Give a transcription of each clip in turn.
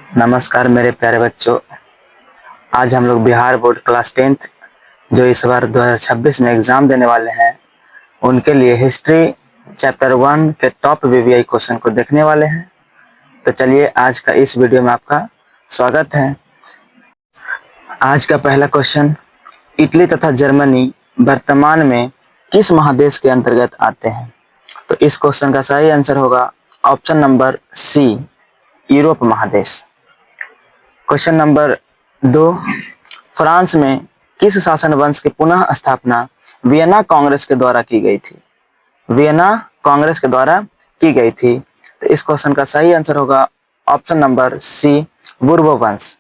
नमस्कार मेरे प्यारे बच्चों। आज हम लोग बिहार बोर्ड क्लास 10th जो इस बार 2026 में एग्ज़ाम देने वाले हैं उनके लिए हिस्ट्री चैप्टर 1 के टॉप वीवीआई क्वेश्चन को देखने वाले हैं। तो चलिए आज का इस वीडियो में आपका स्वागत है। आज का पहला क्वेश्चन, इटली तथा जर्मनी वर्तमान में किस महादेश के अंतर्गत आते हैं? तो इस क्वेश्चन का सही आंसर होगा ऑप्शन नंबर सी, यूरोप महादेश। क्वेश्चन नंबर 2, फ्रांस में किस शासन वंश की पुनः स्थापना वियना कांग्रेस के द्वारा की गई थी? वियना कांग्रेस के द्वारा की गई थी। तो इस क्वेश्चन का सही आंसर होगा ऑप्शन नंबर सी, बुर्बो वंश।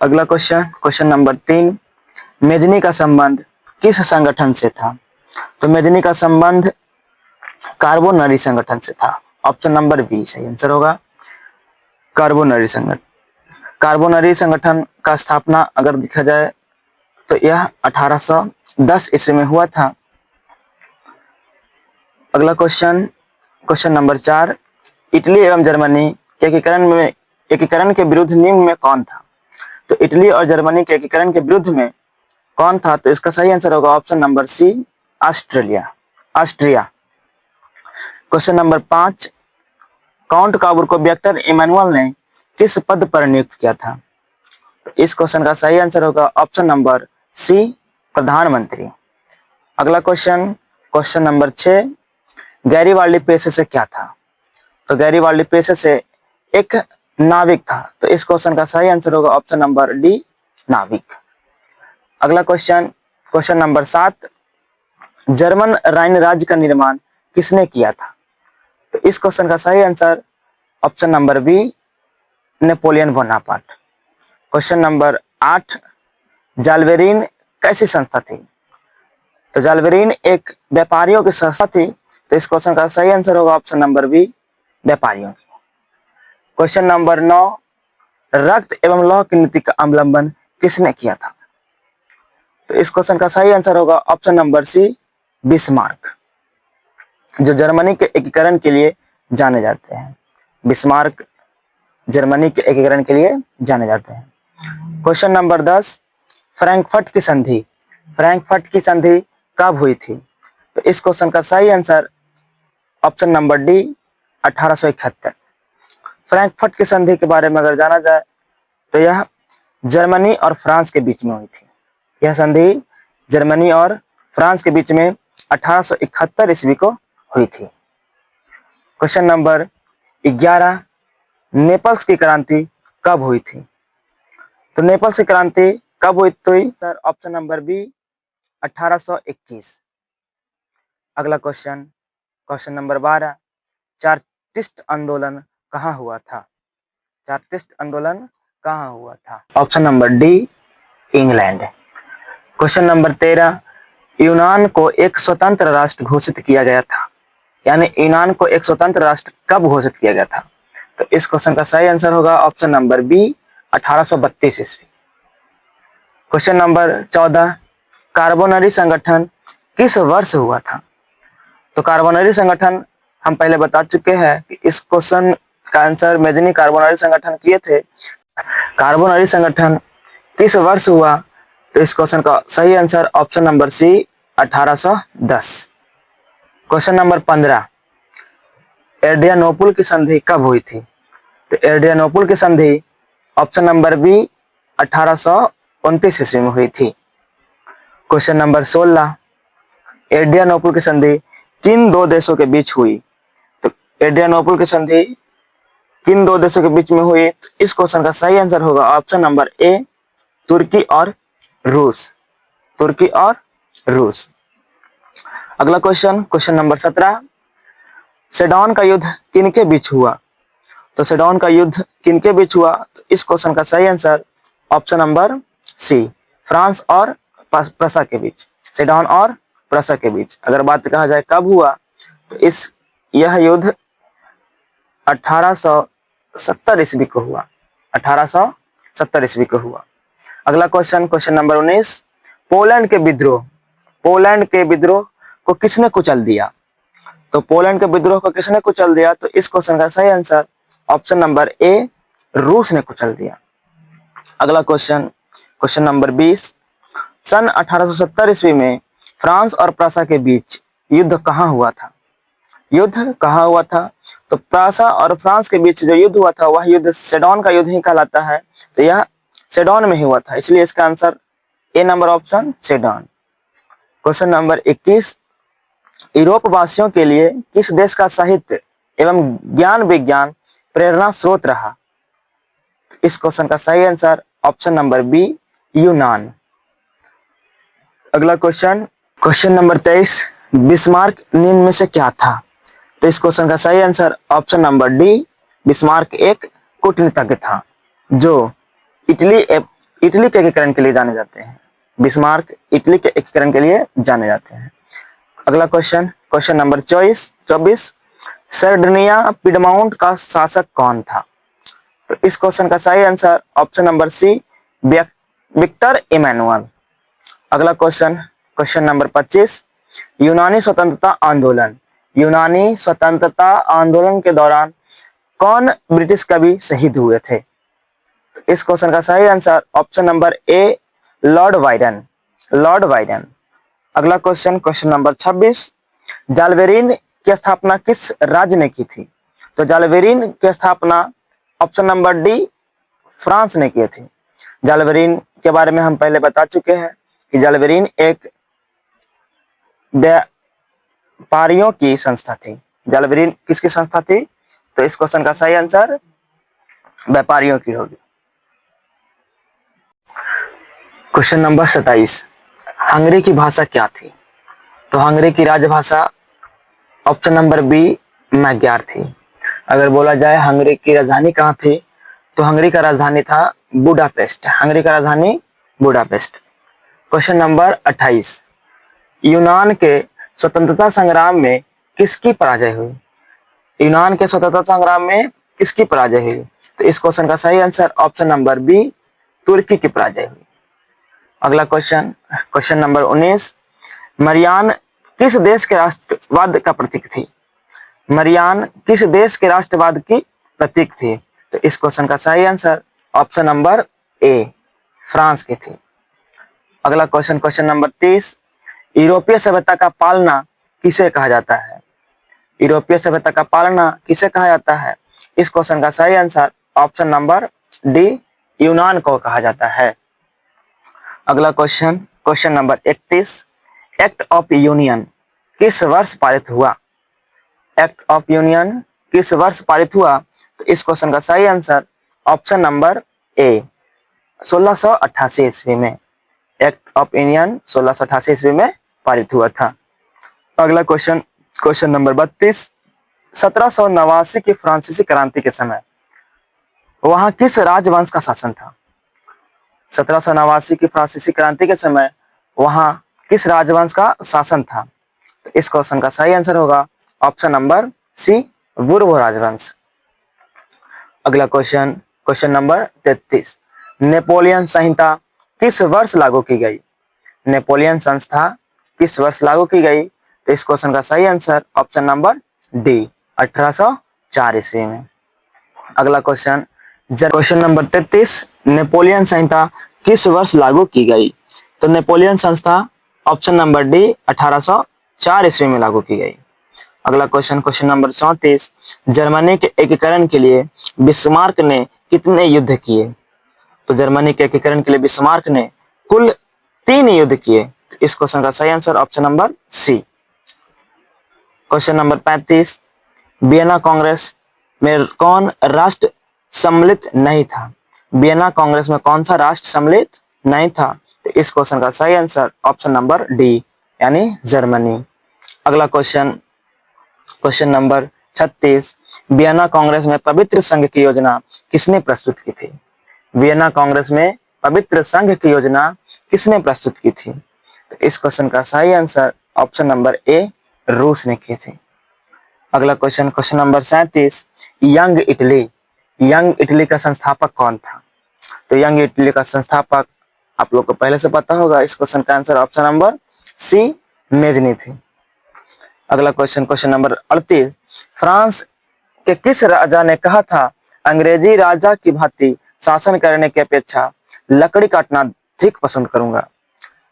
अगला क्वेश्चन, क्वेश्चन नंबर 3, मेजनी का संबंध किस संगठन से था? तो मेजनी का संबंध कार्बोनरी संगठन से था। ऑप्शन नंबर बी सही आंसर होगा कार्बोनरी संगठन। कार्बोनरी संगठन का स्थापना अगर देखा जाए तो यह 1810 ईस्वी में हुआ था। अगला क्वेश्चन, क्वेश्चन नंबर 4, इटली एवं जर्मनी के एकीकरण के विरुद्ध निम्न में कौन था? तो इटली और जर्मनी के एकीकरण के विरुद्ध में कौन था? तो इसका सही आंसर होगा option number C, Austria. Question number 5, count Cavour को विक्टर इमैनुअल ने किस पद पर नियुक्त किया था? तो इस क्वेश्चन का सही आंसर होगा ऑप्शन नंबर सी, प्रधानमंत्री। अगला क्वेश्चन, क्वेश्चन नंबर 6, गैरीबाल्डी पेशे से क्या था? तो गैरीबाल्डी पेशे से एक नाविक था। तो इस क्वेश्चन का सही आंसर होगा ऑप्शन नंबर डी, नाविक। अगला क्वेश्चन, क्वेश्चन नंबर 7, जर्मन राइन राज्य का निर्माण किसने किया था? तो इस क्वेश्चन का सही answer option number B, Napoleon Bonaparte. Question number 8, जालबेरीन कैसी संस्था थी? तो जालबेरीन एक व्यापारियों की संस्था थी। तो इस क्वेश्चन का सही आंसर होगा ऑप्शन नंबर बी, व्यापारियों की। क्वेश्चन नंबर 9, रक्त एवं लौह की नीति का अवलंबन किसने किया था? तो इस क्वेश्चन का सही आंसर होगा ऑप्शन नंबर सी, बिस्मार्क, जो जर्मनी के एकीकरण के लिए जाने जाते हैं। बिस्मार्क जर्मनी के एकीकरण के लिए जाने जाते हैं। क्वेश्चन नंबर 10, फ्रैंकफर्ट की संधि कब हुई थी? तो इस क्वेश्चन का सही answer option number D, 1871। Frankfurt की संधि के बारे में अगर जाना जाए तो यह जर्मनी और फ्रांस के बीच में हुई थी। यह संधि जर्मनी और फ्रांस के बीच में 1871 ईस्वी को हुई थी। क्वेश्चन नंबर 11, नेपल्स की क्रांति कब हुई थी? तो नेपल्स की क्रांति कब हुई थी? Sir option number B, 1821। अगला क्वेश्चन, क्वेश्चन नंबर 12, चार्टिस्ट आंदोलन कहाँ हुआ था? चार्टिस्ट आंदोलन कहाँ हुआ था? Option number D, England. Question number 13, यूनान को एक स्वतंत्र राष्ट्र घोषित किया गया था, यानी यूनान को एक स्वतंत्र राष्ट्र कब घोषित किया गया था? तो इस क्वेश्चन का सही आंसर होगा ऑप्शन नंबर बी, 1832 ईस्वी। क्वेश्चन नंबर 14, कार्बोनरी संगठन किस वर्ष हुआ था? तो कार्बोनरी संगठन हम पहले बता चुके हैं कि इस क्वेश्चन का आंसर मेजनी कार्बोनरी संगठन किए थे। कार्बोनरी संगठन किस वर्ष हुआ? तो इस क्वेश्चन का सही answer option number C, 1810। Question number 15, Adrianople की संधि कब हुई थी? तो एड्रियानोपुल की संधि ऑप्शन नंबर बी, 1829 ईस्वी में हुई थी। क्वेश्चन नंबर 16, एड्रियानोपुल की संधि किन दो देशों के बीच हुई? तो एड्रियानोपुल की संधि किन दो देशों के बीच में हुई? तो इस क्वेश्चन का सही आंसर होगा ऑप्शन नंबर ए, तुर्की और रूस। तुर्की और रूस। अगला क्वेश्चन, क्वेश्चन नंबर 17, सेडोन का युद्ध किनके बीच हुआ? तो सेडोन का युद्ध किनके बीच हुआ? तो इस क्वेश्चन का सही answer option number C, France और प्रसा के बीच। सेडोन और प्रसा के बीच अगर बात कहा जाए कब हुआ तो यह युद्ध 1870 ईस्वी को हुआ। 1870 ईस्वी को हुआ। अगला क्वेश्चन, क्वेश्चन नंबर 19, पोलैंड के विद्रोह को किसने कुचल दिया? तो पोलैंड के विद्रोह को किसने कुचल दिया? तो इस क्वेश्चन का सही आंसर ऑप्शन नंबर ए, रूस ने कुचल दिया। अगला क्वेश्चन, क्वेश्चन नंबर 20, सन 1870 ईस्वी में फ्रांस और प्रासा के बीच युद्ध कहाँ हुआ था? युद्ध कहाँ हुआ था? तो प्रासा और फ्रांस के बीच जो युद्ध हुआ था वह युद्ध सेडोन का युद्ध ही कहलाता है। तो यह सेडोन में ही हुआ था, इसलिए इसका आंसर ए नंबर ऑप्शन सेडोन। क्वेश्चन नंबर 21, यूरोप वासियों के लिए किस देश का साहित्य एवं ज्ञान विज्ञान प्रेरणा स्रोत रहा? इस क्वेश्चन का सही आंसर ऑप्शन नंबर बी, यूनान। अगला क्वेश्चन, क्वेश्चन नंबर 23, बिस्मार्क निम्न में से क्या था? तो इस क्वेश्चन का सही answer option number D, Bismarck एक कूटनीतिज्ञ था जो इटली के एकीकरण के लिए जाने जाते हैं। बिस्मार्क इटली के एकीकरण के लिए जाने जाते हैं। अगला question, question number 24, Sardinia Piedmont का शासक कौन था? तो इस क्वेश्चन का सही answer option number C, Victor Emmanuel. अगला क्वेश्चन, क्वेश्चन नंबर 25, यूनानी स्वतंत्रता आंदोलन, यूनानी स्वतंत्रता आंदोलन के दौरान कौन ब्रिटिश कवि शहीद हुए थे? तो इस क्वेश्चन का सही answer option number A, Lord widen, Lord widen. अगला क्वेश्चन, क्वेश्चन नंबर 26, जालवेरिन की स्थापना किस राज्य ने की थी? तो जालवेरिन की स्थापना ऑप्शन नंबर डी, फ्रांस ने की थी। जालवेरिन के बारे में हम पहले बता चुके हैं कि जालवेरिन एक व्यापारियों की संस्था थी। जालवेरिन किसकी संस्था थी? तो इस क्वेश्चन का सही आंसर व्यापारियों की होगी। क्वेश्चन नंबर 27, हंगरी की भाषा क्या थी? तो हंगरी की राजभाषा ऑप्शन नंबर बी, मैग्यार थी। अगर बोला जाए हंगरी की राजधानी कहाँ थी, तो हंगरी का राजधानी था बुडापेस्ट, हंगरी का राजधानी बुडापेस्ट। क्वेश्चन नंबर 28, यूनान के स्वतंत्रता संग्राम में किसकी पराजय हुई? यूनान के स्वतंत्रता संग्राम में किसकी पराजय हुई? तो इस क्वेश्चन का सही आंसर ऑप्शन नंबर बी, तुर्की की पराजय हुई। अगला क्वेश्चन, क्वेश्चन नंबर 19, मरियान किस देश के राष्ट्रवाद का प्रतीक थी? मरियान किस देश के राष्ट्रवाद की प्रतीक थी? तो इस क्वेश्चन का सही answer option number A, France की थी। अगला क्वेश्चन, क्वेश्चन नंबर 30, यूरोपीय सभ्यता का पालना किसे कहा जाता है? यूरोपीय सभ्यता का पालना किसे कहा जाता है? इस क्वेश्चन का सही आंसर ऑप्शन नंबर डी, यूनान को कहा जाता है। अगला question, question number 31, act of union किस वर्ष पारित हुआ? एक्ट ऑफ यूनियन किस वर्ष पारित हुआ? तो इस क्वेश्चन का सही आंसर ऑप्शन नंबर ए, 1688 ईस्वी में। एक्ट ऑफ यूनियन 1688 ईस्वी में पारित हुआ था। अगला क्वेश्चन, क्वेश्चन नंबर 32, 1789 की फ्रांसीसी क्रांति के समय वहां किस राजवंश का शासन था? 1789 की फ्रांसीसी क्रांति के समय वहां किस राजवंश का शासन था? तो इस क्वेश्चन का सही आंसर होगा ऑप्शन नंबर सी, बुर्बो राजवंश। अगला क्वेश्चन, क्वेश्चन नंबर 33, नेपोलियन संहिता किस वर्ष लागू की गई? नेपोलियन संस्था किस वर्ष लागू की गई? तो इस क्वेश्चन का सही आंसर ऑप्शन नंबर डी, 1804 ईस्वी में। अगला क्वेश्चन, क्वेश्चन नंबर 33, नेपोलियन संहिता किस वर्ष लागू की गई? तो नेपोलियन संस्था ऑप्शन नंबर डी, 1804 ईस्वी में लागू की गई। अगला क्वेश्चन, क्वेश्चन नंबर 34, जर्मनी के एकीकरण के लिए बिस्मार्क ने कितने युद्ध किए? तो जर्मनी के एकीकरण के लिए बिस्मार्क ने कुल 3 युद्ध किए। तो इस क्वेश्चन का सही answer option number C. Question number 35, Vienna Congress में कौन राष्ट्र सम्मिलित नहीं था? वियना कांग्रेस में कौन सा राष्ट्र सम्मिलित नहीं था? तो इस क्वेश्चन का सही आंसर ऑप्शन नंबर डी, यानी जर्मनी। अगला question, question number 36, Vienna Congress में पवित्र संघ की योजना किसने प्रस्तुत की थी? वियना कांग्रेस में पवित्र संघ की योजना किसने प्रस्तुत की थी? तो इस क्वेश्चन का सही आंसर ऑप्शन नंबर ए, रूस ने की थी। अगला question, question number 37, young Italy, young Italy का संस्थापक कौन था? तो यंग इटली का संस्थापक आप लोग को पहले से पता होगा। इस क्वेश्चन का answer option number C, Mazzini थी। अगला क्वेश्चन, क्वेश्चन नंबर 38, फ्रांस कि किस राजा ने कहा था अंग्रेजी राजा की भांति शासन करने की अपेक्षा लकड़ी काटना अधिक पसंद करूंगा।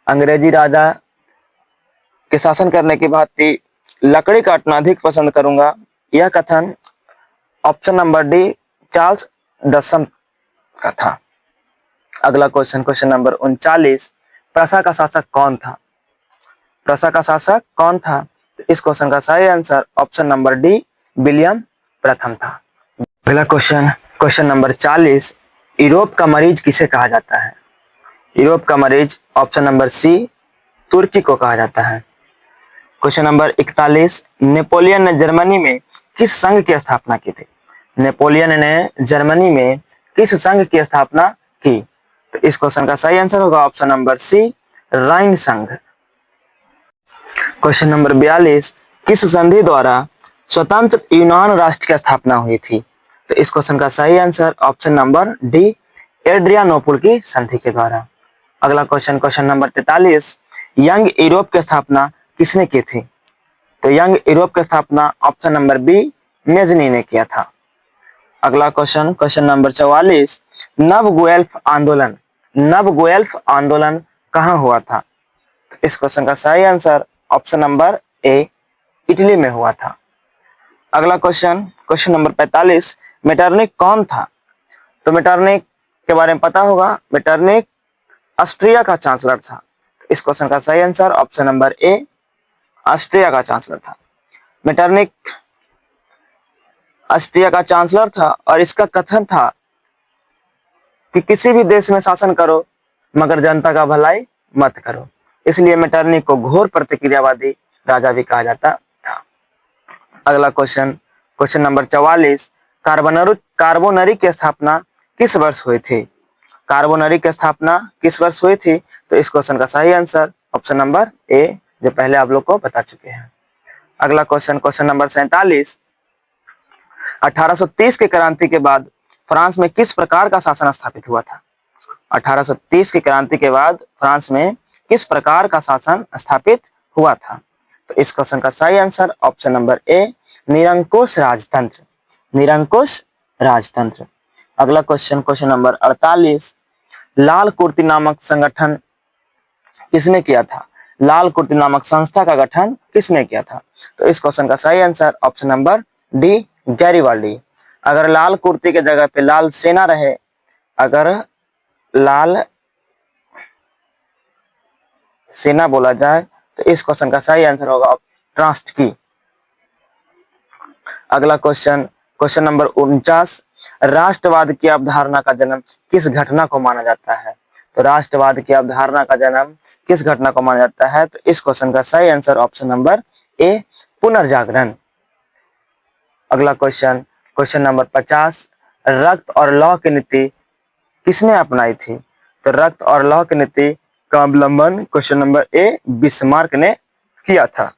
अंग्रेजी राजा के शासन करने की भांति लकड़ी काटना अधिक पसंद करूंगा, यह कथन ऑप्शन नंबर डी चार्ल्स दसम का था। अगला क्वेश्चन नंबर 39, प्रसा का शासक कौन था? प्रसा का शासक कौन था? तो इस क्वेश्चन का सही answer option number D William प्रथम था। अगला क्वेश्चन नंबर 40, यूरोप का मरीज किसे कहा जाता है? यूरोप का मरीज ऑप्शन नंबर सी तुर्की को कहा जाता है। क्वेश्चन नंबर 41, नेपोलियन ने जर्मनी में किस संघ की स्थापना की थी? नेपोलियन ने जर्मनी में किस संघ की स्थापना की? तो इस क्वेश्चन का सही आंसर होगा ऑप्शन नंबर सी राइन संघ। क्वेश्चन नंबर 42, किस संधि द्वारा स्वतंत्र यूनान राष्ट्र की स्थापना हुई थी? तो इस क्वेश्चन का सही आंसर ऑप्शन नंबर डी एड्रियानोपुल की संधि के द्वारा। अगला क्वेश्चन नंबर 43, यंग यूरोप की स्थापना किसने की थी? तो यंग यूरोप की स्थापना ऑप्शन नंबर बी मेजनी ने किया था। अगला क्वेश्चन नंबर 44, नव गुएल्फ आंदोलन कहाँ हुआ था? तो इस क्वेश्चन का सही answer option number A Italy में हुआ था। अगला क्वेश्चन नंबर 45, मेटरनिक कौन था? तो मेटरनिक के बारे में पता होगा, मेटरनिक ऑस्ट्रिया का चांसलर था। इस क्वेश्चन का सही answer option number A Austria का चांसलर था। मेटरनिक ऑस्ट्रिया का चांसलर था और इसका कथन था कि किसी भी देश में शासन करो मगर जनता का भलाई मत करो, इसलिए मेटरनिक को घोर प्रतिक्रियावादी राजा भी कहा जाता था। अगला क्वेश्चन नंबर 44, कार्बोनरी की स्थापना किस वर्ष हुई थी? कार्बोनरी की स्थापना किस वर्ष हुई थी? तो इस क्वेश्चन का सही आंसर ऑप्शन नंबर ए, जो पहले आप लोग को बता चुके हैं। अगला क्वेश्चन नंबर 47, 1830 की क्रांति के बाद फ्रांस में किस प्रकार का शासन स्थापित हुआ था? 1830 की क्रांति के बाद फ्रांस में किस प्रकार का शासन स्थापित हुआ था? तो इस क्वेश्चन का सही आंसर ऑप्शन नंबर ए निरंकुश राजतंत्र। अगला क्वेश्चन नंबर 48, लाल कुर्ती नामक संगठन किसने किया था? लाल कुर्ती नामक संस्था का गठन किसने किया था? तो इस क्वेश्चन का सही answer option number D Garibaldi. अगर लाल कुर्ती के जगह पे लाल सेना रहे, अगर लाल सेना बोला जाए तो इस क्वेश्चन का सही आंसर होगा ट्रांस्की। अगला क्वेश्चन नंबर 49, राष्ट्रवाद की अवधारणा का जन्म किस घटना को माना जाता है? तो राष्ट्रवाद की अवधारणा का जन्म किस घटना को माना जाता है? तो इस क्वेश्चन का सही आंसर ऑप्शन नंबर ए पुनर्जागरण। अगला क्वेश्चन नंबर 50, रक्त और लौह की नीति किसने अपनाई थी? तो रक्त और लौह की नीति का अवलंबन क्वेश्चन नंबर ए बिस्मार्क ने किया था।